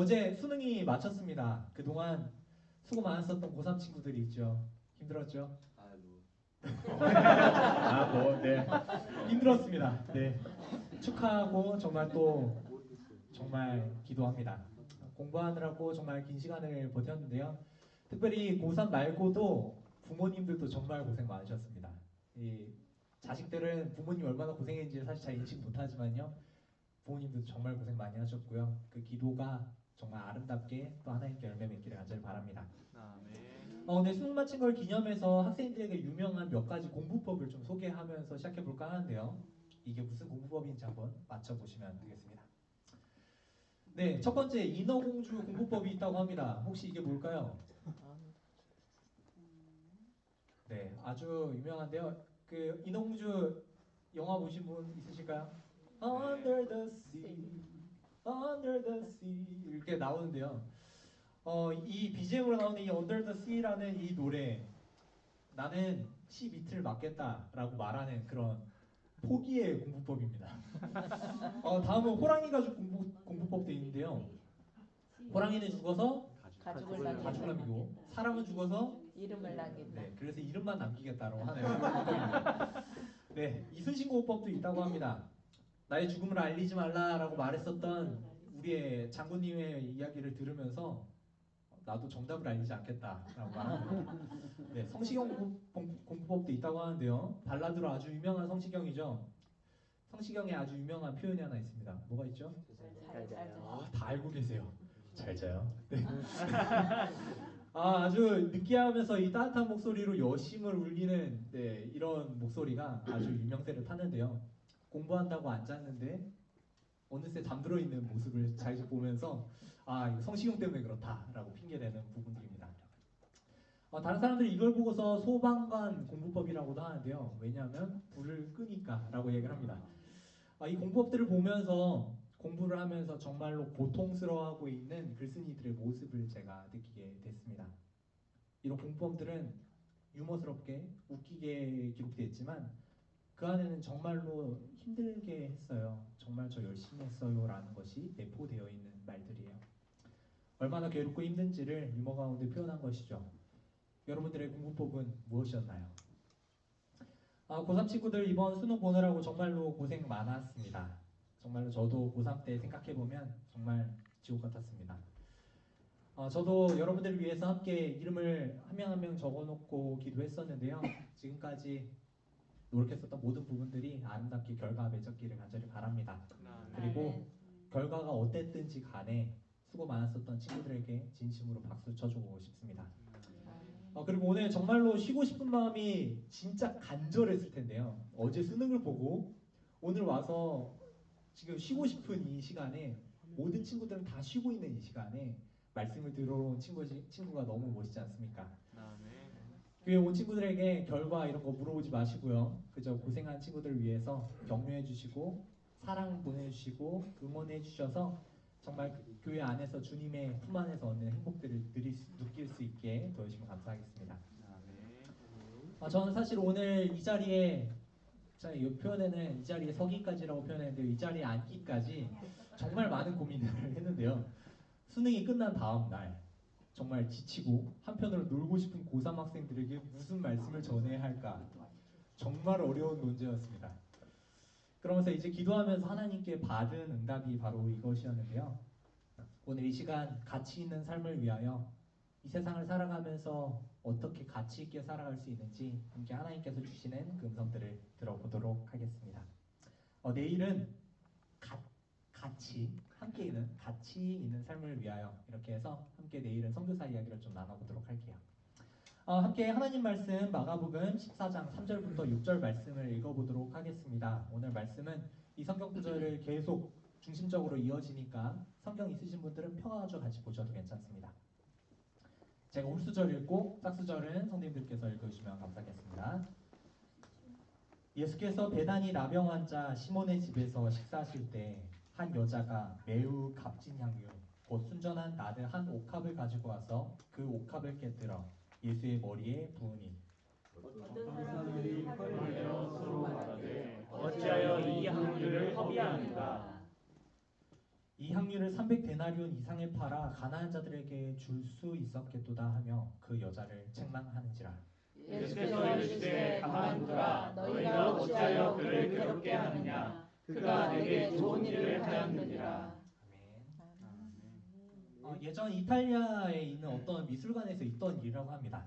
어제 수능이 마쳤습니다. 그동안 수고 많았었던 고3 친구들이 있죠. 힘들었죠? 네. 힘들었습니다. 네. 축하하고 정말 또 정말 기도합니다. 공부하느라고 정말 긴 시간을 버텼는데요. 특별히 고3 말고도 부모님들도 정말 고생 많으셨습니다. 이 자식들은 부모님 얼마나 고생했는지 사실 잘 인식 못하지만요. 부모님도 정말 고생 많이 하셨고요. 그 기도가 정말 아름답게 또 하나님께 열매 맺기를 간절히 바랍니다. 오늘 수능 마친 걸 기념해서 학생들에게 유명한 몇 가지 공부법을 좀 소개하면서 시작해 볼까 하는데요. 이게 무슨 공부법인지 한번 맞춰보시면 되겠습니다. 네, 첫 번째 인어공주 공부법이 있다고 합니다. 혹시 이게 뭘까요? 네, 아주 유명한데요. 그 인어공주 영화 보신 분 있으실까요? Under the sea, under the sea 이렇게 나오는데요. 이 BGM으로 나오는 이 Under the Sea라는 이 노래, 나는 시 밑을 맞겠다라고 말하는 그런 포기의 공부법입니다. 다음은 호랑이 가죽 공부법도 있는데요. 호랑이는 죽어서 가죽을 가죽을 남기고 사람은 죽어서 이름을 남긴다. 네, 그래서 이름만 남기겠다라고 하는 공부법입니다. 네, 이순신 공부법도 있다고 합니다. 나의 죽음을 알리지 말라라고 말했었던 우리의 장군님의 이야기를 들으면서 나도 정답을 알리지 않겠다라고 말합니다. 네, 성시경 공부법도 있다고 하는데요. 발라드로 아주 유명한 성시경이죠. 성시경의 아주 유명한 표현이 하나 있습니다. 뭐가 있죠? 잘 자요. 다 알고 계세요. 잘 자요. 네. 아주 느끼하면서 이 따뜻한 목소리로 여심을 울리는 네, 이런 목소리가 아주 유명세를 타는데요. 공부한다고 앉았는데 어느새 잠들어 있는 모습을 잘 보면서 이거 성시경 때문에 그렇다라고 핑계대는 부분들입니다. 다른 사람들이 이걸 보고서 소방관 공부법이라고도 하는데요. 왜냐하면 불을 끄니까라고 얘기를 합니다. 이 공부법들을 보면서 공부를 하면서 정말로 고통스러워하고 있는 글쓴이들의 모습을 제가 느끼게 됐습니다. 이런 공부법들은 유머스럽게 웃기게 기록되어 있지만 그 안에는 정말로 힘들게 했어요. 정말 저 열심히 했어요 라는 것이 내포되어 있는 말들이에요. 얼마나 괴롭고 힘든지를 유머 가운데 표현한 것이죠. 여러분들의 공부법은 무엇이었나요? 고3 친구들 이번 수능 보느라고 정말로 고생 많았습니다. 정말로 저도 고3 때 생각해보면 정말 지옥 같았습니다. 저도 여러분들을 위해서 함께 이름을 한 명 한 명 적어놓고 기도했었는데요. 지금까지 노력했었던 모든 부분들이 아름답게 결과가 맺었기를 간절히 바랍니다. 그리고 결과가 어땠든지 간에 수고 많았었던 친구들에게 진심으로 박수 쳐주고 싶습니다. 그리고 오늘 정말로 쉬고 싶은 마음이 진짜 간절했을 텐데요. 어제 수능을 보고 오늘 와서 지금 쉬고 싶은 이 시간에 모든 친구들은 다 쉬고 있는 이 시간에 말씀을 들어온 친구가 너무 멋있지 않습니까? 교회 온 친구들에게 결과 이런 거 물어보지 마시고요. 그저 고생한 친구들을 위해서 격려해 주시고 사랑 보내주시고 응원해 주셔서 정말 교회 안에서 주님의 품 안에서 얻는 행복들을 느낄 수 있게 도와주시면 감사하겠습니다. 저는 사실 오늘 이 자리에 이 표현에는 이 자리에 서기까지라고 표현했는데요. 이 자리에 앉기까지 정말 많은 고민을 했는데요. 수능이 끝난 다음 날 정말 지치고 한편으로 놀고 싶은 고3 학생들에게 무슨 말씀을 전해야 할까 정말 어려운 논제였습니다. 그러면서 이제 기도하면서 하나님께 받은 응답이 바로 이것이었는데요. 오늘 이 시간 가치 있는 삶을 위하여 이 세상을 살아가면서 어떻게 가치 있게 살아갈 수 있는지 함께 하나님께서 주시는 그 음성들을 들어보도록 하겠습니다. 내일은 가치 있는 삶을 위하여 이렇게 해서 함께 내일은 선교사 이야기를 좀 나눠보도록 할게요. 함께 하나님 말씀 마가복음 14장 3절부터 6절 말씀을 읽어보도록 하겠습니다. 오늘 말씀은 이 성경 구절을 계속 중심적으로 이어지니까 성경 있으신 분들은 펴가지고 같이 보셔도 괜찮습니다. 제가 홀수절 읽고 짝수절은 선생님들께서 읽어주시면 감사하겠습니다. 예수께서 베다니 나병 환자 시몬의 집에서 식사하실 때 한 여자가 매우 값진 향유 곧 순전한 나드 한 옥합을 가지고 와서 그 옥합을 깨뜨려 예수의 머리에 부으니 어떤 사람들이 칼을 내어 서로 말하되 어찌하여 이 향유를 허비하는가. 이 향유를 300데나리온 이상에 팔아 가난한 자들에게 줄 수 있었겠도다 하며 그 여자를 책망하는지라. 예수께서 이르시되 가만두라 너희가 어찌하여 그를 괴롭게 하느냐 그가 내게 좋은 일을 하였느니라. 아멘. 예전 이탈리아에 있는 어떤 미술관에서 있던 일이라고 합니다.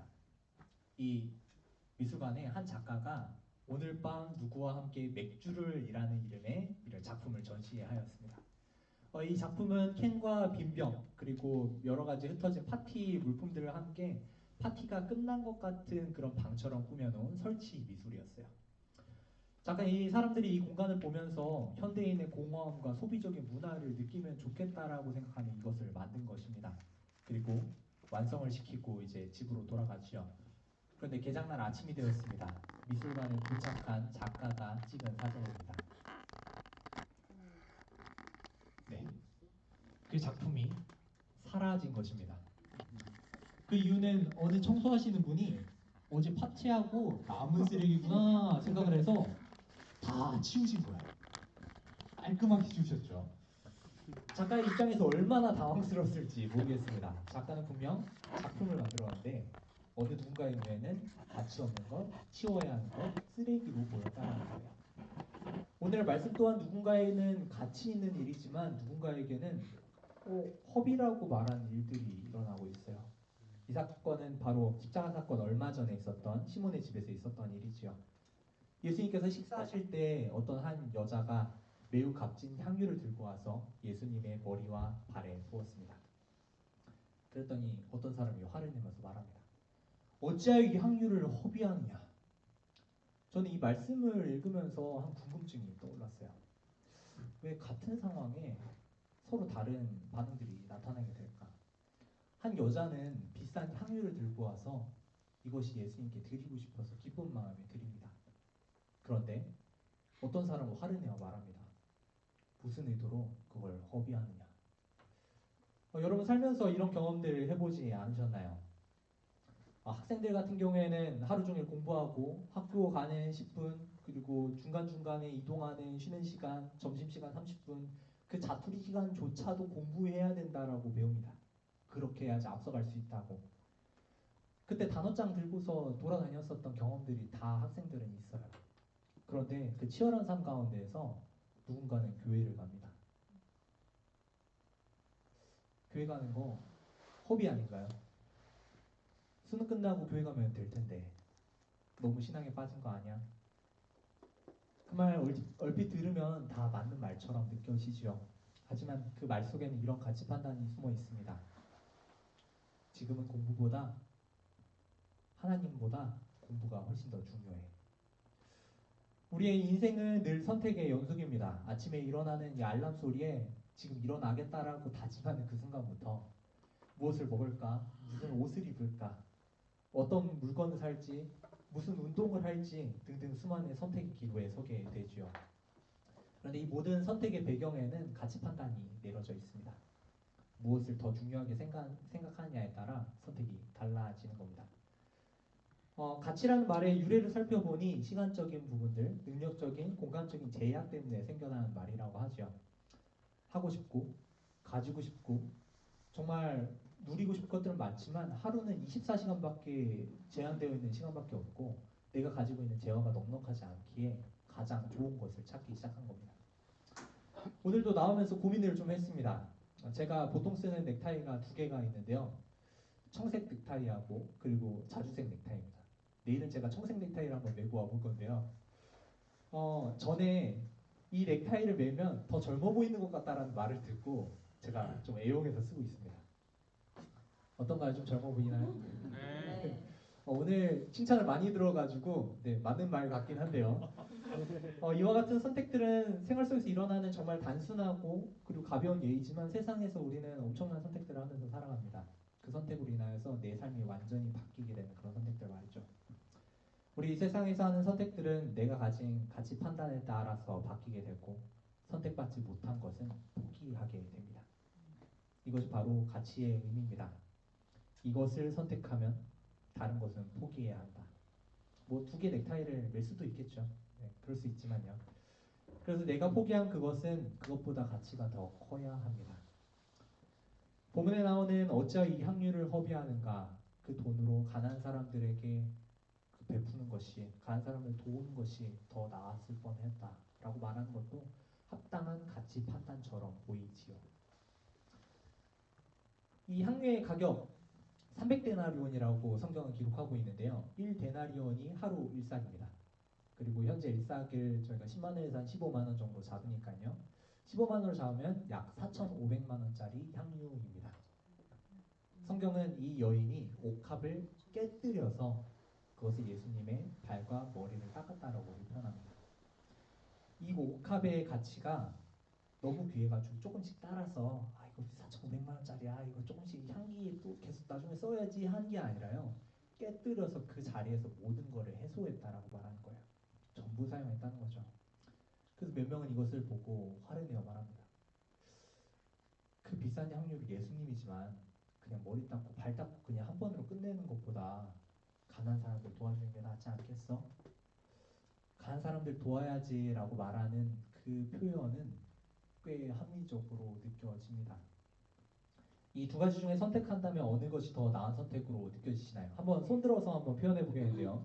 이 미술관에 한 작가가 오늘 밤 누구와 함께 맥주를 이라는 이름의 이런 작품을 전시하였습니다. 이 작품은 캔과 빈병 그리고 여러 가지 흩어진 파티 물품들과 함께 파티가 끝난 것 같은 그런 방처럼 꾸며놓은 설치 미술이었어요. 잠깐 이 사람들이 이 공간을 보면서 현대인의 공허함과 소비적인 문화를 느끼면 좋겠다라고 생각하는 이것을 만든 것입니다. 그리고 완성을 시키고 이제 집으로 돌아갔죠. 그런데 개장날 아침이 되었습니다. 미술관에 도착한 작가가 찍은 사진입니다. 네, 그 작품이 사라진 것입니다. 그 이유는 어제 청소하시는 분이 어제 파티하고 남은 쓰레기구나 생각을 해서 다 치우신 거예요. 깔끔하게 치우셨죠. 작가의 입장에서 얼마나 당황스러웠을지 모르겠습니다. 작가는 분명 작품을 만들었는데 어느 누군가의 눈에는 가치 없는 것, 치워야 하는 것, 쓰레기로 보였다는 거예요. 오늘 말씀 또한 누군가에는 가치 있는 일이지만 누군가에게는 허비라고 말하는 일들이 일어나고 있어요. 이 사건은 바로 십자가 사건 얼마 전에 있었던 시몬의 집에서 있었던 일이지요. 예수님께서 식사하실 때 어떤 한 여자가 매우 값진 향유를 들고 와서 예수님의 머리와 발에 부었습니다. 그랬더니 어떤 사람이 화를 내면서 말합니다. 어찌하여 이 향유를 허비하느냐. 저는 이 말씀을 읽으면서 한 궁금증이 떠올랐어요. 왜 같은 상황에 서로 다른 반응들이 나타나게 될까? 한 여자는 비싼 향유를 들고 와서 이것이 예수님께 드리고 싶어서 기쁜 마음에 드립니다. 그런데 어떤 사람은 화를 내어 말합니다. 무슨 의도로 그걸 허비하느냐. 여러분 살면서 이런 경험들을 해보지 않으셨나요? 학생들 같은 경우에는 하루 종일 공부하고 학교 가는 10분 그리고 중간중간에 이동하는 쉬는 시간, 점심시간 30분 그 자투리 시간조차도 공부해야 된다라고 배웁니다. 그렇게 해야지 앞서갈 수 있다고. 그때 단어장 들고서 돌아다녔었던 경험들이 다 학생들은 있어요. 그런데 그 치열한 삶 가운데에서 누군가는 교회를 갑니다. 교회 가는 거 허비 아닌가요? 수능 끝나고 교회 가면 될 텐데 너무 신앙에 빠진 거 아니야? 그 말 얼핏 들으면 다 맞는 말처럼 느껴지죠. 하지만 그 말 속에는 이런 가치 판단이 숨어 있습니다. 지금은 공부보다 하나님보다 공부가 훨씬 더 중요해. 우리의 인생은 늘 선택의 연속입니다. 아침에 일어나는 이 알람 소리에 지금 일어나겠다라고 다짐하는 그 순간부터 무엇을 먹을까? 무슨 옷을 입을까? 어떤 물건을 살지? 무슨 운동을 할지 등등 수많은 선택의 기로에 서게 되지요. 그런데 이 모든 선택의 배경에는 가치 판단이 내려져 있습니다. 무엇을 더 중요하게 생각하느냐에 따라 선택이 달라지는 겁니다. 가치라는 말의 유래를 살펴보니 시간적인 부분들, 능력적인, 공간적인 제약 때문에 생겨나는 말이라고 하죠. 하고 싶고, 가지고 싶고, 정말 누리고 싶은 것들은 많지만 하루는 24시간밖에 제한되어 있는 시간밖에 없고 내가 가지고 있는 재화가 넉넉하지 않기에 가장 좋은 것을 찾기 시작한 겁니다. 오늘도 나오면서 고민을 좀 했습니다. 제가 보통 쓰는 넥타이가 두 개가 있는데요. 청색 넥타이하고 그리고 자주색 넥타이입니다. 내일은 제가 청색 넥타이를 한번 메고 와볼 건데요. 전에 이 넥타이를 매면 더 젊어 보이는 것 같다라는 말을 듣고 제가 좀 애용해서 쓰고 있습니다. 어떤가요? 좀 젊어 보이나요? 네. 오늘 칭찬을 많이 들어가지고 네, 맞는 말 같긴 한데요. 이와 같은 선택들은 생활 속에서 일어나는 정말 단순하고 그리고 가벼운 예이지만 세상에서 우리는 엄청난 선택들을 하면서 살아갑니다. 그 선택으로 인하여서 내 삶이 완전히 바뀌게 되는 그런 선택들 말이죠. 우리 세상에서 하는 선택들은 내가 가진 가치 판단에 따라서 바뀌게 되고 선택받지 못한 것은 포기하게 됩니다. 이것이 바로 가치의 의미입니다. 이것을 선택하면 다른 것은 포기해야 한다. 뭐 두 개 넥타이를 맬 수도 있겠죠. 네, 그럴 수 있지만요. 그래서 내가 포기한 그것은 그것보다 가치가 더 커야 합니다. 본문에 나오는 어찌하여 이 향유를 허비하는가? 그 돈으로 가난한 사람들에게 베푸는 것이, 가난한 사람을 도우는 것이 더 나았을 뻔했다라고 말하는 것도 합당한 가치 판단처럼 보이지요. 이 향유의 가격 300데나리온이라고 성경은 기록하고 있는데요. 1데나리온이 하루 일삭입니다. 그리고 현재 일삭을 저희가 10만 원에서 한 15만 원 정도 잡으니까요. 15만 원을 잡으면 약 4,500만 원짜리 향유입니다. 성경은 이 여인이 옥합을 깨뜨려서 그것을 예수님의 발과 머리를 닦았다라고 표현합니다. 이 옥합의 가치가 너무 귀해가지고 조금씩 따라서 아 이거 4,500만 원짜리야 이거 조금씩 향기 또 계속 나중에 써야지 한 게 아니라요. 깨뜨려서 그 자리에서 모든 거를 해소했다라고 말하는 거예요. 전부 사용했다는 거죠. 그래서 몇 명은 이것을 보고 화를 내어 말합니다. 그 비싼 향유를 예수님이지만 그냥 머리 닦고 발 닦고 그냥 한 번으로 끝내는 것보다 가난한 사람들 도와주는 게 낫지 않겠어? 가난한 사람들 도와야지라고 말하는 그 표현은 꽤 합리적으로 느껴집니다. 이 두 가지 중에 선택한다면 어느 것이 더 나은 선택으로 느껴지시나요? 한번 손들어서 한번 표현해 보겠는데요.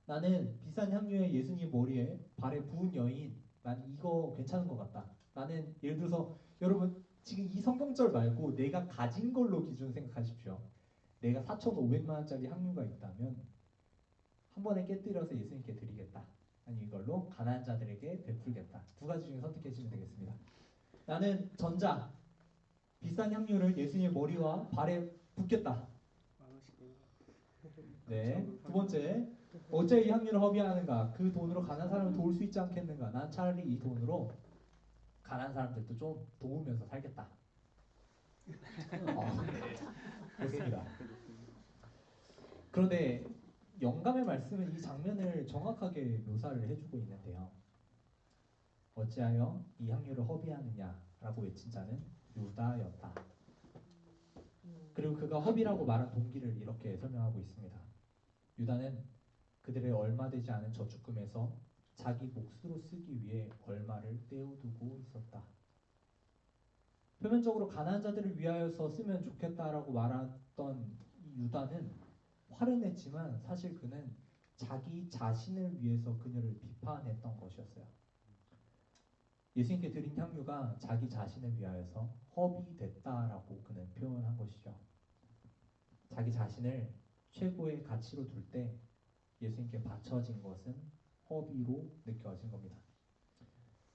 나는 비싼 향유에 예수님 머리에 발에 부은 여인, 난 이거 괜찮은 것 같다. 나는 예를 들어서 여러분 지금 이 성경절 말고 내가 가진 걸로 기준 생각하십시오. 내가 4,500만 원짜리 향유가 있다면 한 번에 깨뜨려서 예수님께 드리겠다. 아니 이걸로 가난한 자들에게 베풀겠다. 두 가지 중에 선택해 주시면 되겠습니다. 나는 전자, 비싼 향유를 예수님의 머리와 발에 붓겠다. 네. 두 번째, 어째 이 향유를 허비하는가? 그 돈으로 가난한 사람을 도울 수 있지 않겠는가? 난 차라리 이 돈으로 가난한 사람들도 좀 도우면서 살겠다. 좋습니다. 그런데 영감의 말씀은 이 장면을 정확하게 묘사를 해주고 있는데요. 어찌하여 이 향유를 허비하느냐라고 외친 자는 유다였다. 그리고 그가 허비라고 말한 동기를 이렇게 설명하고 있습니다. 유다는 그들의 얼마 되지 않은 저축금에서 자기 몫으로 쓰기 위해 얼마를 떼어두고 있었다. 표면적으로 가난한 자들을 위하여서 쓰면 좋겠다라고 말했던 이 유다는 화를 냈지만 사실 그는 자기 자신을 위해서 그녀를 비판했던 것이었어요. 예수님께 드린 향유가 자기 자신을 위하여서 허비됐다라고 그는 표현한 것이죠. 자기 자신을 최고의 가치로 둘 때 예수님께 바쳐진 것은 허비로 느껴진 겁니다.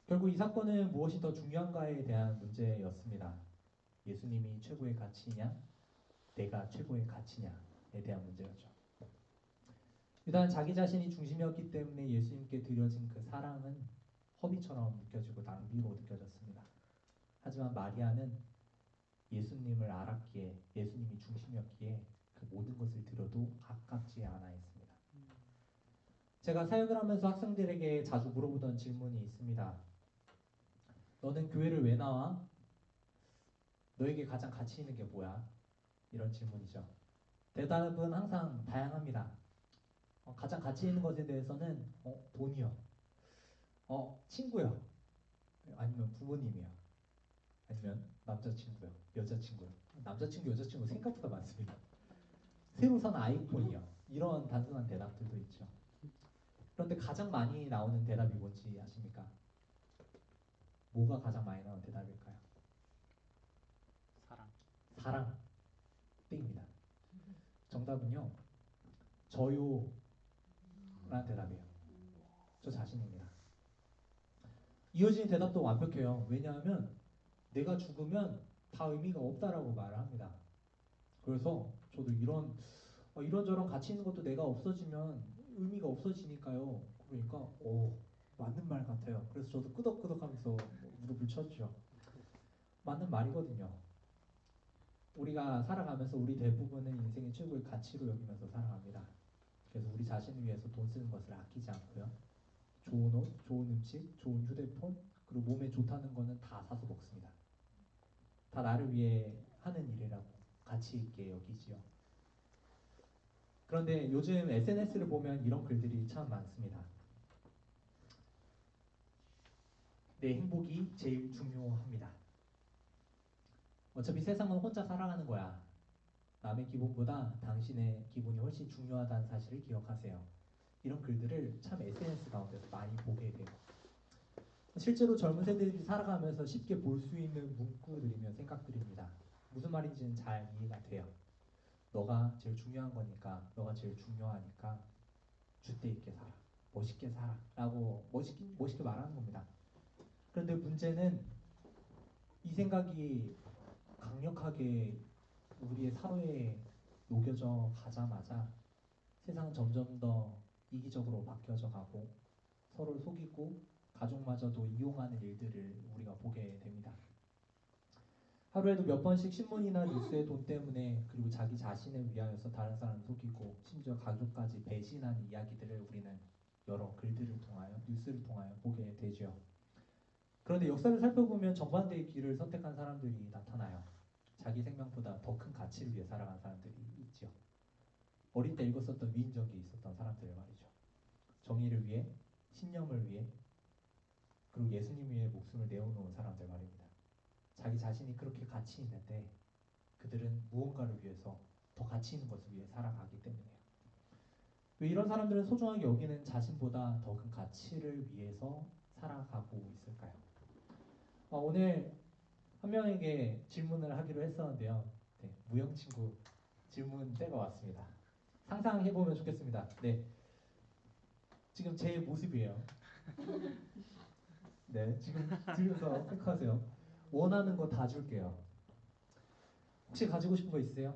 결국 이 사건은 무엇이 더 중요한가에 대한 문제였습니다. 예수님이 최고의 가치냐, 내가 최고의 가치냐에 대한 문제였죠. 유다는 자기 자신이 중심이었기 때문에 예수님께 드려진 그 사랑은 허비처럼 느껴지고 낭비로 느껴졌습니다. 하지만 마리아는 예수님을 알았기에, 예수님이 중심이었기에 그 모든 것을 드려도 아깝지 않아 했습니다. 제가 사역을 하면서 학생들에게 자주 물어보던 질문이 있습니다. 너는 교회를 왜 나와? 너에게 가장 가치 있는 게 뭐야? 이런 질문이죠. 대답은 항상 다양합니다. 가장 가치 있는 것에 대해서는 돈이요. 친구요. 아니면 부모님이요. 아니면 남자친구요. 여자친구요. 남자친구, 여자친구 생각보다 많습니다. 새로 산 아이폰이요. 이런 단순한 대답들도 있죠. 그런데 가장 많이 나오는 대답이 뭔지 아십니까? 뭐가 가장 많이 나오는 대답일까요? 사랑. 땡입니다. 정답은요. 저요. 라는 대답이에요. 저 자신입니다. 이어지는 대답도 완벽해요. 왜냐하면 내가 죽으면 다 의미가 없다라고 말을 합니다. 그래서 저도 이런저런 가치 있는 것도 내가 없어지면 의미가 없어지니까요. 그러니까 맞는 말 같아요. 그래서 저도 끄덕끄덕하면서 무릎을 쳤죠. 맞는 말이거든요. 우리가 살아가면서 우리 대부분은 인생의 최고의 가치로 여기면서 살아갑니다. 그래서 우리 자신을 위해서 돈 쓰는 것을 아끼지 않고요. 좋은 옷, 좋은 음식, 좋은 휴대폰, 그리고 몸에 좋다는 거는 다 사서 먹습니다. 다 나를 위해 하는 일이라고 가치 있게 여기지요. 그런데 요즘 SNS를 보면 이런 글들이 참 많습니다. 내 행복이 제일 중요합니다. 어차피 세상은 혼자 살아가는 거야. 남의 기분보다 당신의 기분이 훨씬 중요하다는 사실을 기억하세요. 이런 글들을 참 SNS 가운데서 많이 보게 돼요. 실제로 젊은 세대들이 살아가면서 쉽게 볼 수 있는 문구들이며 생각들입니다. 무슨 말인지는 잘 이해가 돼요. 너가 제일 중요한 거니까, 너가 제일 중요하니까 줏대 있게 살아, 멋있게 살아 라고 멋있게 말하는 겁니다. 그런데 문제는 이 생각이 강력하게 우리의 사회에 녹여져 가자마자 세상은 점점 더 이기적으로 바뀌어져 가고 서로를 속이고 가족마저도 이용하는 일들을 우리가 보게 됩니다. 하루에도 몇 번씩 신문이나 뉴스에 돈 때문에 그리고 자기 자신을 위하여서 다른 사람을 속이고 심지어 가족까지 배신하는 이야기들을 우리는 여러 글들을 통하여 뉴스를 통하여 보게 되죠. 그런데 역사를 살펴보면 정반대의 길을 선택한 사람들이 나타나요. 자기 생명보다 더 큰 가치를 위해 살아간 사람들이 있죠. 어릴 때 읽었었던 위인전기에 있었던 사람들 말이죠. 정의를 위해, 신념을 위해, 그리고 예수님 위해 목숨을 내어놓은 사람들 말입니다. 자기 자신이 그렇게 가치 있는데 그들은 무언가를 위해서 더 가치 있는 것을 위해 살아가기 때문이에요. 왜 이런 사람들은 소중하게 여기는 자신보다 더 큰 가치를 위해서 살아가고 있을까요? 오늘 한 명에게 질문을 하기로 했었는데요. 네, 무영 친구 질문 때가 왔습니다. 상상해보면 좋겠습니다. 네, 지금 제 모습이에요. 네, 지금 들으면서 생각하세요. 원하는 거 다 줄게요. 혹시 가지고 싶은 거 있으세요?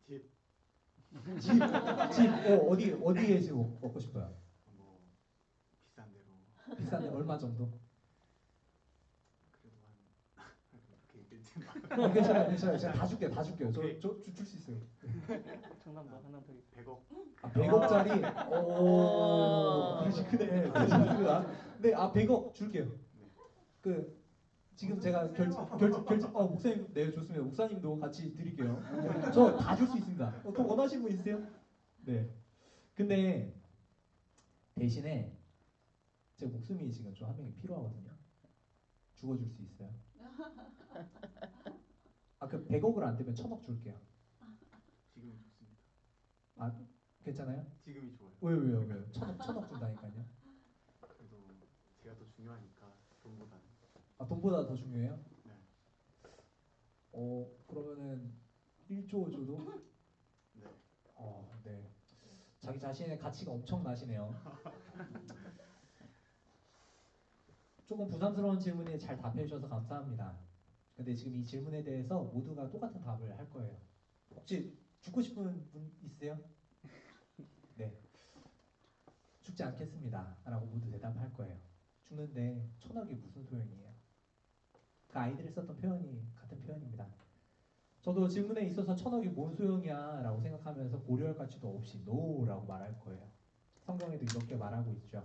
집. 집, 어디에 지금 먹고 싶어요? 뭐 비싼 데로. 비싼데 얼마 정도? 그래도 한 그렇게 얘기했지 마. 괜찮아요. 제가 다 줄게요. 오케이. 줄 수 있어요. 정답 뭐 하나 더 100억. 100억짜리? 오, 그릇이 크네. 좋습니다. 네, 100억 줄게요. 그 지금 제가 목사님, 네, 좋습니다. 목사님도 같이 드릴게요. 저 다 줄 수 있습니다. 또 원하시는 분 있으세요? 네. 근데 대신에 제 목숨이 지금 좀 한 명이 필요하거든요. 죽어줄 수 있어요? 그 100억을 안 되면 1000억 줄게요. 지금이 좋습니다. 괜찮아요? 지금이 좋아요. 왜요? 1000억 준다니까요. 그래도 제가 더 중요하니까 돈보다는. 돈보다 더 중요해요? 네. 그러면은 1조 줘도? 네. 네. 자기 자신의 가치가 엄청 나시네요. 조금 부담스러운 질문에 잘 답해 주셔서 감사합니다. 근데 지금 이 질문에 대해서 모두가 똑같은 답을 할 거예요. 혹시 죽고 싶은 분 있으세요? 네. 죽지 않겠습니다. 라고 모두 대답할 거예요. 죽는데 1000억이 무슨 소용이에요? 그 아이들이 썼던 표현이 같은 표현입니다. 저도 질문에 있어서 1000억이 뭔 소용이야 라고 생각하면서 고려할 가치도 없이 NO라고 말할 거예요. 성경에도 이렇게 말하고 있죠.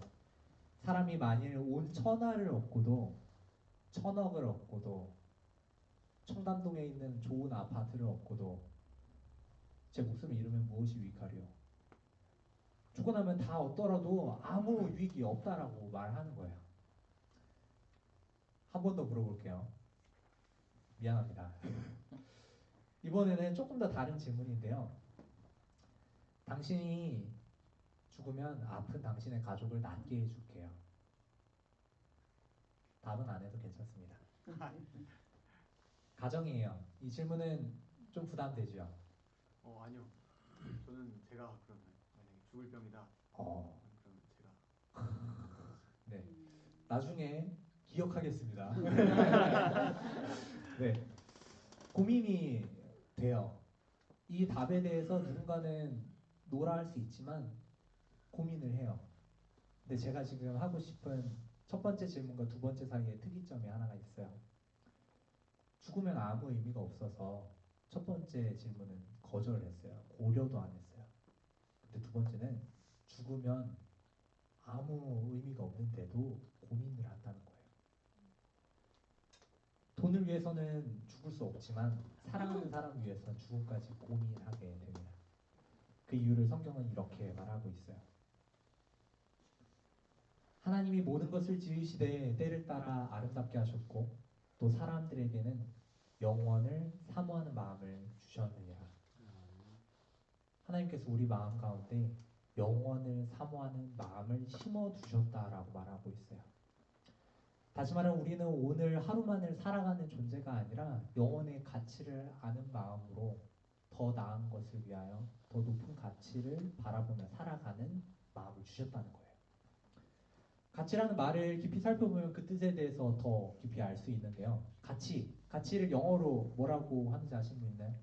사람이 만일 온 천하를 얻고도 1000억을 얻고도 청담동에 있는 좋은 아파트를 얻고도 제 목숨을 잃으면 무엇이 유익하리요? 죽고 나면 다 얻더라도 아무 유익이 없다라고 말하는 거예요. 한 번 더 물어볼게요. 미안합니다. 이번에는 조금 더 다른 질문인데요. 당신이 죽으면 아픈 당신의 가족을 낫게 해줄게요. 답은 안 해도 괜찮습니다. 가정이에요. 이 질문은 좀 부담되죠? 아니요. 저는 제가 그러면 만약에 죽을 병이다. 어, 그럼 제가. 네. 나중에 기억하겠습니다. 네. 고민이 돼요. 이 답에 대해서 누군가는 노라 할 수 있지만 고민을 해요. 근데 제가 지금 하고 싶은 첫 번째 질문과 두 번째 사이에 특이점이 하나가 있어요. 죽으면 아무 의미가 없어서 첫 번째 질문은 거절했어요. 고려도 안 했어요. 근데 두 번째는 죽으면 아무 의미가 없는데도 고민을 한다는 거예요. 돈을 위해서는 죽을 수 없지만 사랑하는 사람을 위해서는 죽음까지 고민하게 됩니다. 그 이유를 성경은 이렇게 말하고 있어요. 하나님이 모든 것을 지으시되 때를 따라 아름답게 하셨고 또 사람들에게는 영원을 사모하는 마음을 주셨느니라. 하나님께서 우리 마음 가운데 영원을 사모하는 마음을 심어 두셨다라고 말하고 있어요. 다시 말하면 우리는 오늘 하루만을 살아가는 존재가 아니라 영원의 가치를 아는 마음으로 더 나은 것을 위하여 더 높은 가치를 바라보며 살아가는 마음을 주셨다는 거예요. 가치라는 말을 깊이 살펴보면 그 뜻에 대해서 더 깊이 알 수 있는데요. 가치를 영어로 뭐라고 하는지 아시는 분 있나요?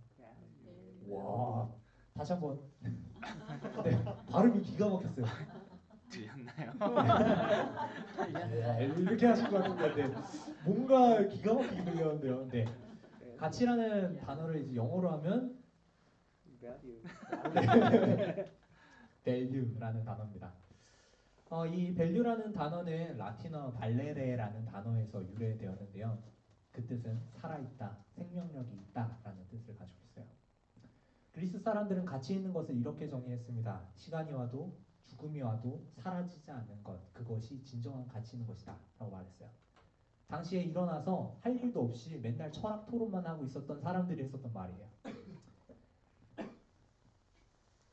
와, 다시 한번. 네, 발음이 기가 막혔어요. 들렸나요? 네, 이렇게 하신 것 같은데, 네. 뭔가 기가 막히게 들렸는데요. 네, 가치라는 단어를 이제 영어로 하면 value라는 단어입니다. 이 value라는 단어는 라틴어 발레레라는 단어에서 유래되었는데요. 그 뜻은 살아있다, 생명력이 있다라는 뜻을 가지고 있어요. 그리스 사람들은 가치 있는 것을 이렇게 정의했습니다. 시간이 와도 죽음이 와도 사라지지 않는 것, 그것이 진정한 가치 있는 것이다 라고 말했어요. 당시에 일어나서 할 일도 없이 맨날 철학 토론만 하고 있었던 사람들이 했었던 말이에요.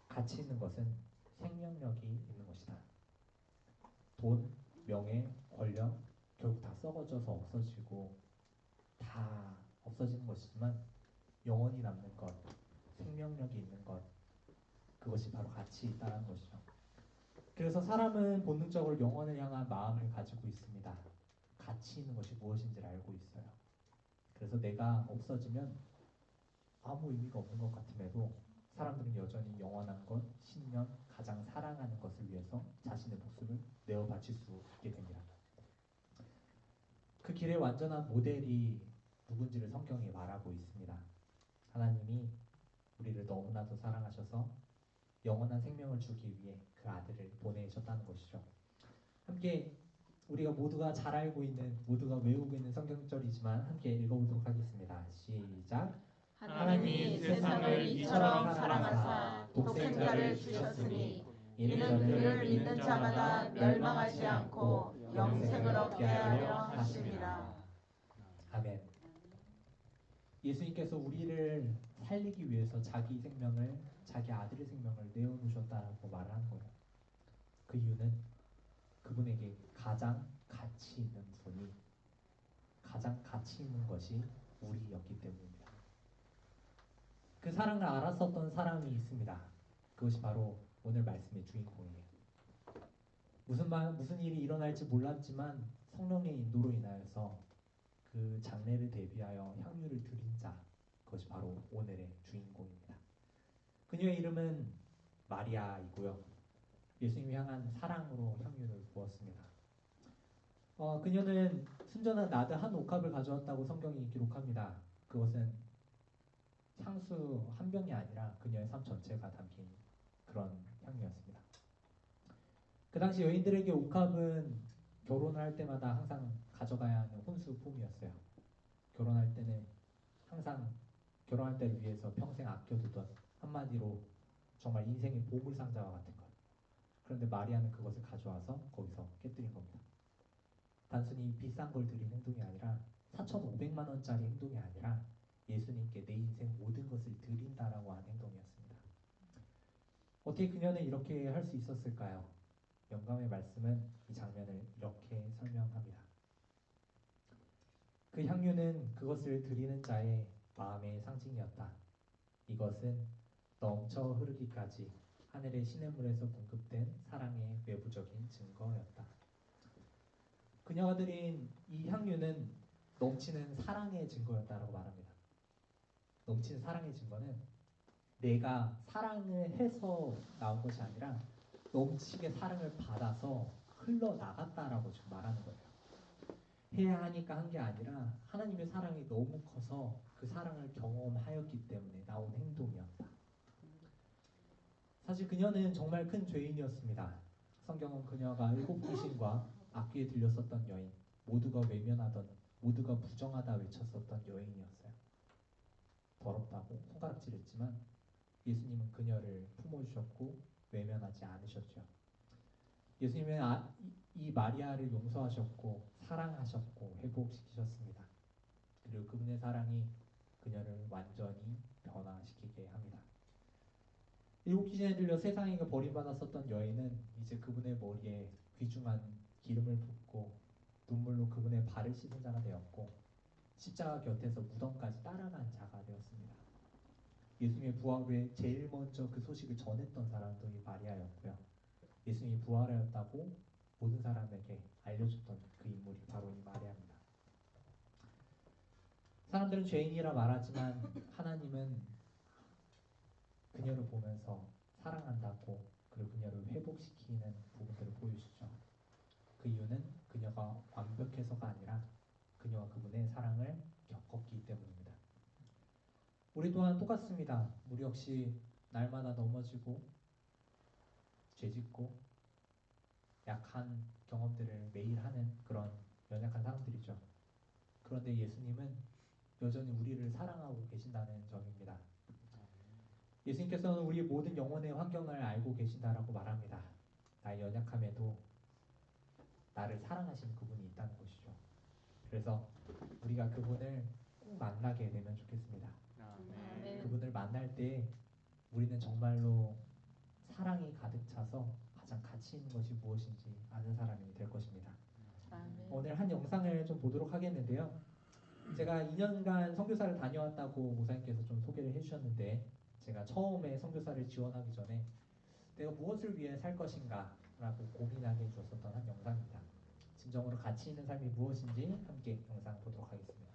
가치 있는 것은 생명력이 있는 것이다. 돈, 명예, 권력 결국 다 썩어져서 없어지고 다 없어지는 것이지만 영원히 남는 것, 생명력이 있는 것, 그것이 바로 가치 있다는 것이죠. 그래서 사람은 본능적으로 영혼을 향한 마음을 가지고 있습니다. 가치 있는 것이 무엇인지를 알고 있어요. 그래서 내가 없어지면 아무 의미가 없는 것 같음에도 사람들은 여전히 영원한 것, 신념, 가장 사랑하는 것을 위해서 자신의 목숨을 내어 바칠 수 있게 됩니다. 그 길의 완전한 모델이 누군지를 성경이 말하고 있습니다. 하나님이 우리를 너무나도 사랑하셔서 영원한 생명을 주기 위해 그 아들을 보내셨다는 것이죠. 함께 우리가 모두가 잘 알고 있는, 모두가 외우고 있는 성경절이지만 함께 읽어보도록 하겠습니다. 시작. 하나님이 세상을 이처럼 사랑하사 독생자를 주셨으니 이는 그를 믿는 자마다 멸망하지 않고 영생을 얻게 하려 하심이라. 아멘. 예수님께서 우리를 살리기 위해서 자기 생명을, 자기 아들의 생명을 내어놓으셨다라고 말하는 거예요. 그 이유는 그분에게 가장 가치 있는 분이, 가장 가치 있는 것이 우리였기 때문입니다. 그 사랑을 알았었던 사람이 있습니다. 그것이 바로 오늘 말씀의 주인공이에요. 무슨 일이 일어날지 몰랐지만 성령의 인도로 인하여서 그 장례를 대비하여 향유를 드린 자, 그것이 바로 오늘의 주인공입니다. 그녀의 이름은 마리아이고요. 예수님이 향한 사랑으로 향유를 부었습니다. 그녀는 순전한 나드 한 옥합을 가져왔다고 성경이 기록합니다. 그것은 향수 한 병이 아니라 그녀의 삶 전체가 담긴 그런 향유였습니다. 그 당시 여인들에게 옥합은 결혼을 할 때마다 항상 가져가야 하는 혼수품이었어요. 결혼할 때는 항상 결혼할 때를 위해서 평생 아껴두던, 한마디로 정말 인생의 보물상자와 같은 것. 그런데 마리아는 그것을 가져와서 거기서 깨뜨린 겁니다. 단순히 비싼 걸 드린 행동이 아니라 4,500만 원짜리 행동이 아니라 예수님께 내 인생 모든 것을 드린다라고 한 행동이었습니다. 어떻게 그녀는 이렇게 할 수 있었을까요? 영감의 말씀은 이 장면을 이렇게 설명합니다. 그 향유는 그것을 드리는 자의 마음의 상징이었다. 이것은 넘쳐 흐르기까지 하늘의 시냇물에서 공급된 사랑의 외부적인 증거였다. 그녀가 드린 이 향유는 넘치는 사랑의 증거였다라고 말합니다. 넘치는 사랑의 증거는 내가 사랑을 해서 나온 것이 아니라 넘치게 사랑을 받아서 흘러나갔다라고 지금 말하는 거예요. 해야 하니까 한 게 아니라 하나님의 사랑이 너무 커서 그 사랑을 경험하였기 때문에 나온 행동이었다. 사실 그녀는 정말 큰 죄인이었습니다. 성경은 그녀가 7 귀신과 악귀에 들렸었던 여인, 모두가 외면하던, 모두가 부정하다 외쳤었던 여인이었어요. 더럽다고 손가락질했지만 예수님은 그녀를 품어주셨고 외면하지 않으셨죠. 예수님은 이 마리아를 용서하셨고 사랑하셨고 회복시키셨습니다. 그리고 그분의 사랑이 그녀를 완전히 변화시키게 합니다. 일곱 귀신에 들려 세상에 버림받았었던 여인은 이제 그분의 머리에 귀중한 기름을 붓고 눈물로 그분의 발을 씻은 자가 되었고 십자가 곁에서 무덤까지 따라간 자가 되었습니다. 예수님의 부활 후에 제일 먼저 그 소식을 전했던 사람도 이 마리아였고요. 예수님이 부활하였다고 모든 사람에게 알려줬던 그 인물이 바로 이 마리아입니다. 사람들은 죄인이라 말하지만 하나님은 그녀를 보면서 사랑한다고 그리고 그녀를 회복시키는 부분들을 보여주시죠. 그 이유는 그녀가 완벽해서가 아니라 그녀가 그분의 사랑을 겪었기 때문입니다. 우리 또한 똑같습니다. 우리 역시 날마다 넘어지고 죄짓고 약한 경험들을 매일 하는 그런 연약한 사람들이죠. 그런데 예수님은 여전히 우리를 사랑하고 계신다는 점입니다. 예수님께서는 우리 모든 영혼의 환경을 알고 계신다라고 말합니다. 나의 연약함에도 나를 사랑하시는 그분이 있다는 것이죠. 그래서 우리가 그분을 꼭 만나게 되면 좋겠습니다. 아멘. 그분을 만날 때 우리는 정말로 사랑이 가득 차서 가장 가치 있는 것이 무엇인지 아는 사람이 될 것입니다. 아멘. 오늘 한 영상을 좀 보도록 하겠는데요. 제가 2년간 선교사를 다녀왔다고 목사님께서 좀 소개를 해주셨는데 제가 처음에 선교사를 지원하기 전에 내가 무엇을 위해 살 것인가 라고 고민하게 해주었던 한 영상입니다. 진정으로 가치 있는 삶이 무엇인지 함께 영상 보도록 하겠습니다.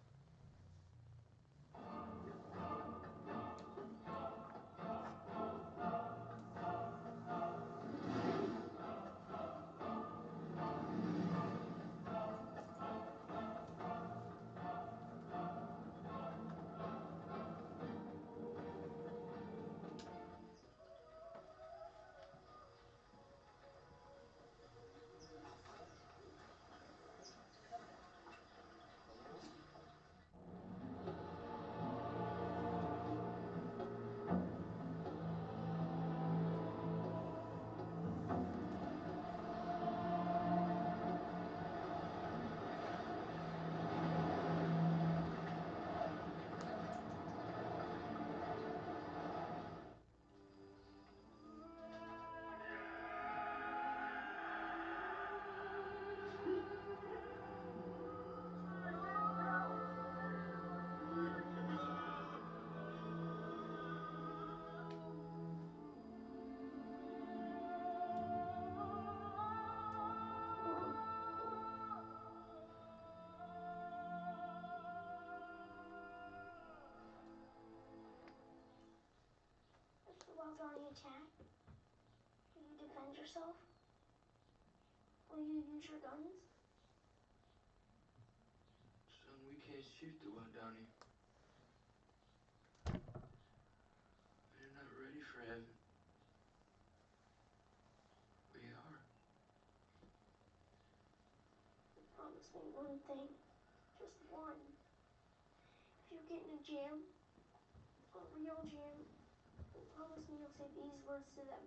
If the Wildani attack, will you defend yourself? Will you use your guns? Son, we can't shoot the Wildani. We're not ready for heaven. We are. Promise me one thing. Just one. If you get in a jam, a real jam, promise me you'll say these words to them.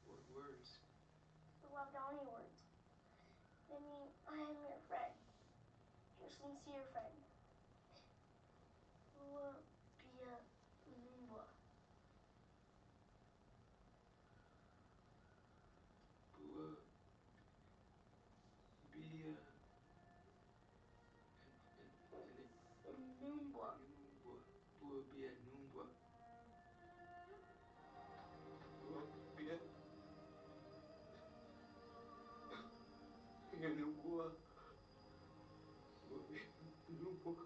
What words? The Wildani words. They mean, I am your friend. Your sincere friend. Lua Bia Lua. Bua. Bia. Numbwa. Numbwa. Bua Bia Numbwa. Bua Bia. Bia Numbwa. Bua Bia Numbwa.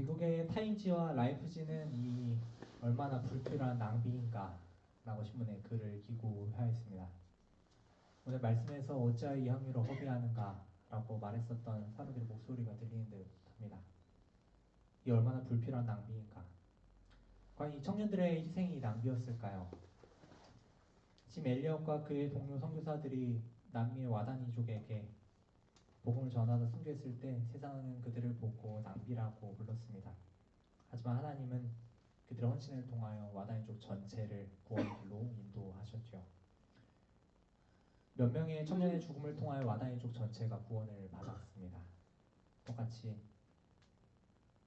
미국의 타임지와 라이프지는 이 얼마나 불필요한 낭비인가라고 신문에 글을 기고하였습니다. 오늘 말씀에서 어찌하여 이 향유를 허비하는가라고 말했었던 사람들의 목소리가 들리는 듯합니다. 이 얼마나 불필요한 낭비인가. 과연 이 청년들의 희생이 낭비였을까요? 짐 엘리엇과 그의 동료 선교사들이 남미의 와다니족에게 복음을 전하다 순교했을 때 세상은 그들을 보고 낭비라고 불렀습니다. 하지만 하나님은 그들의 헌신을 통하여 와다니족 전체를 구원의 길로 인도하셨죠. 몇 명의 청년의 죽음을 통하여 와다니족 전체가 구원을 받았습니다. 똑같이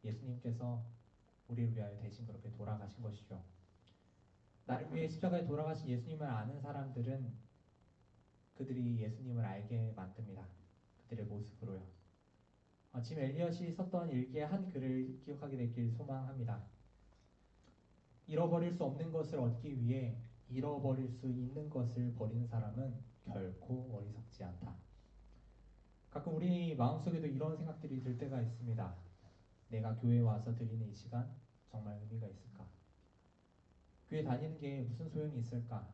예수님께서 우리를 위하여 대신 그렇게 돌아가신 것이죠. 나를 위해 십자가에 돌아가신 예수님을 아는 사람들은 그들이 예수님을 알게 만듭니다. 그들의 모습으로요. 짐 엘리엇이 썼던 일기의 한 글을 기억하게 되길 소망합니다. 잃어버릴 수 없는 것을 얻기 위해 잃어버릴 수 있는 것을 버리는 사람은 결코 어리석지 않다. 가끔 우리 마음속에도 이런 생각들이 들 때가 있습니다. 내가 교회에 와서 드리는 이 시간 정말 의미가 있을까? 교회 다니는 게 무슨 소용이 있을까?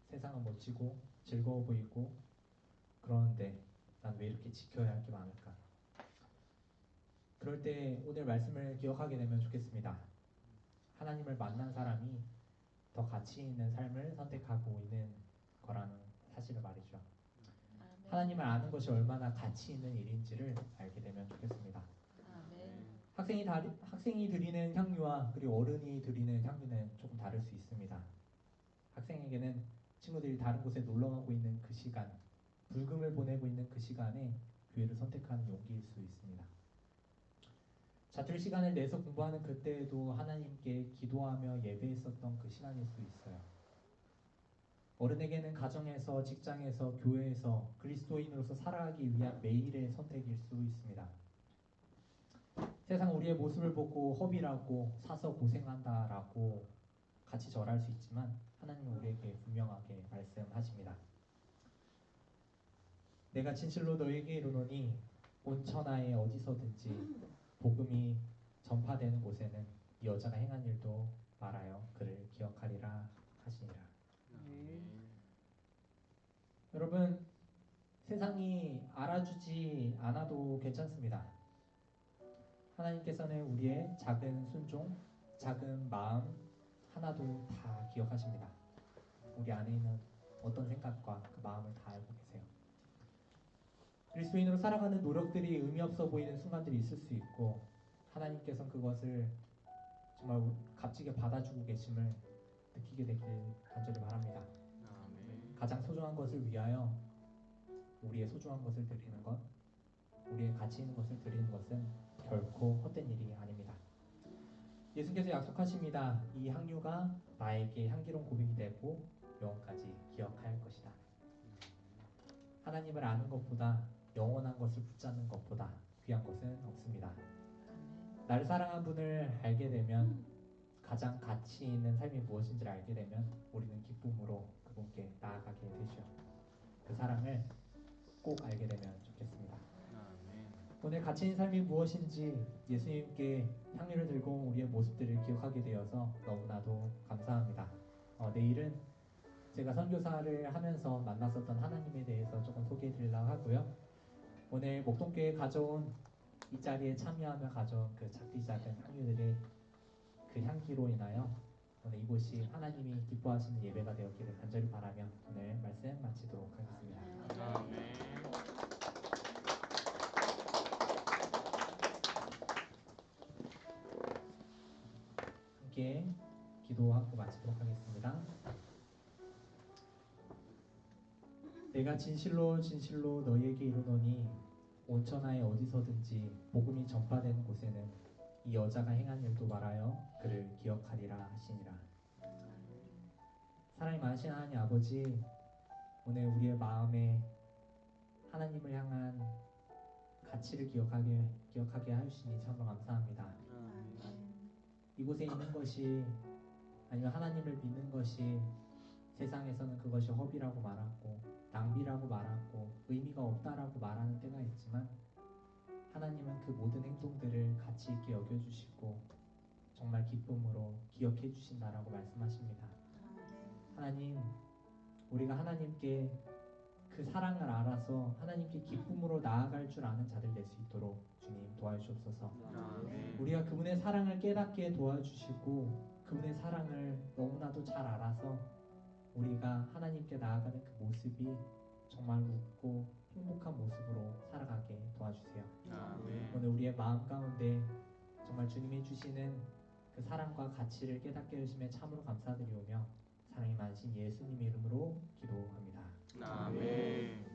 세상은 멋지고 즐거워 보이고 그러는데 난 왜 이렇게 지켜야 할 게 많을까? 그럴 때 오늘 말씀을 기억하게 되면 좋겠습니다. 하나님을 만난 사람이 더 가치 있는 삶을 선택하고 있는 거라는 사실을 말이죠. 하나님을 아는 것이 얼마나 가치 있는 일인지를 알게 되면 좋겠습니다. 학생이 드리는 향유와 그리고 어른이 드리는 향유는 조금 다를 수 있습니다. 학생에게는 친구들이 다른 곳에 놀러 가고 있는 그 시간, 불금을 보내고 있는 그 시간에 교회를 선택하는 용기일 수 있습니다. 자투리 시간을 내서 공부하는 그때에도 하나님께 기도하며 예배했었던 그 시간일 수 있어요. 어른에게는 가정에서, 직장에서, 교회에서 그리스도인으로서 살아가기 위한 매일의 선택일 수 있습니다. 세상 우리의 모습을 보고 허비라고 사서 고생한다라고 같이 절할 수 있지만 하나님은 우리에게 분명하게 말씀하십니다. 내가 진실로 너에게 이르노니 온 천하에 어디서든지 복음이 전파되는 곳에는 이 여자가 행한 일도 말하여 그를 기억하리라 하시니라. 여러분, 세상이 알아주지 않아도 괜찮습니다. 하나님께서는 우리의 작은 순종, 작은 마음 하나도 다 기억하십니다. 우리 안에 있는 어떤 생각과 그 마음을 다 알고 계세요. 그리스도인으로 살아가는 노력들이 의미 없어 보이는 순간들이 있을 수 있고 하나님께서는 그것을 정말 값지게 받아주고 계심을 느끼게 되길 간절히 바랍니다. 가장 소중한 것을 위하여 우리의 소중한 것을 드리는 것, 우리의 가치 있는 것을 드리는 것은 결코 헛된 일이 아닙니다. 예수께서 약속하십니다. 이 향유가 나에게 향기로운 고백이 되고 영원까지 기억할 것이다. 하나님을 아는 것보다 영원한 것을 붙잡는 것보다 귀한 것은 없습니다. 나를 사랑한 분을 알게 되면 가장 가치 있는 삶이 무엇인지를 알게 되면 우리는 기쁨으로 그분께 나아가게 되죠. 그 사랑을 꼭 알게 되면 좋겠습니다. 오늘 가치 있는 삶이 무엇인지 예수님께 향유를 들고 우리의 모습들을 기억하게 되어서 너무나도 감사합니다. 내일은 제가 선교사를 하면서 만났었던 하나님에 대해서 조금 소개해 드리려고 하고요. 오늘 목동교회 가져온 이 자리에 참여하며 가져온 그 작디 작은 향유들의 그 향기로 인하여 오늘 이곳이 하나님이 기뻐하시는 예배가 되었기를 간절히 바라며 오늘 말씀 마치도록 하겠습니다. 함께 기도하고 마치도록 하겠습니다. 내가 진실로 진실로 너희에게 이르노니 온 천하에 어디서든지 복음이 전파되는 곳에는 이 여자가 행한 일도 말하여 그를 기억하리라 하시니라. 사랑이 많으신 하나님 아버지, 오늘 우리의 마음에 하나님을 향한 가치를 기억하게 하시니 참으로 감사합니다. 이곳에 있는 것이 아니면 하나님을 믿는 것이 세상에서는 그것이 허비라고 말하고 낭비라고 말하고 의미가 없다라고 말하는 때가 있지만 하나님은 그 모든 행동들을 가치 있게 여겨주시고 정말 기쁨으로 기억해 주신다라고 말씀하십니다. 하나님, 우리가 하나님께 그 사랑을 알아서 하나님께 기쁨으로 나아갈 줄 아는 자들 될 수 있도록 주님 도와주시옵소서. 우리가 그분의 사랑을 깨닫게 도와주시고 그분의 사랑을 너무나도 잘 알아서 우리가 하나님께 나아가는 그 모습이 정말 웃고 행복한 모습으로 살아가게 도와주세요. 오늘 우리의 마음 가운데 정말 주님이 주시는 그 사랑과 가치를 깨닫게 해주심에 참으로 감사드리오며 사랑이 많으신 예수님의 이름으로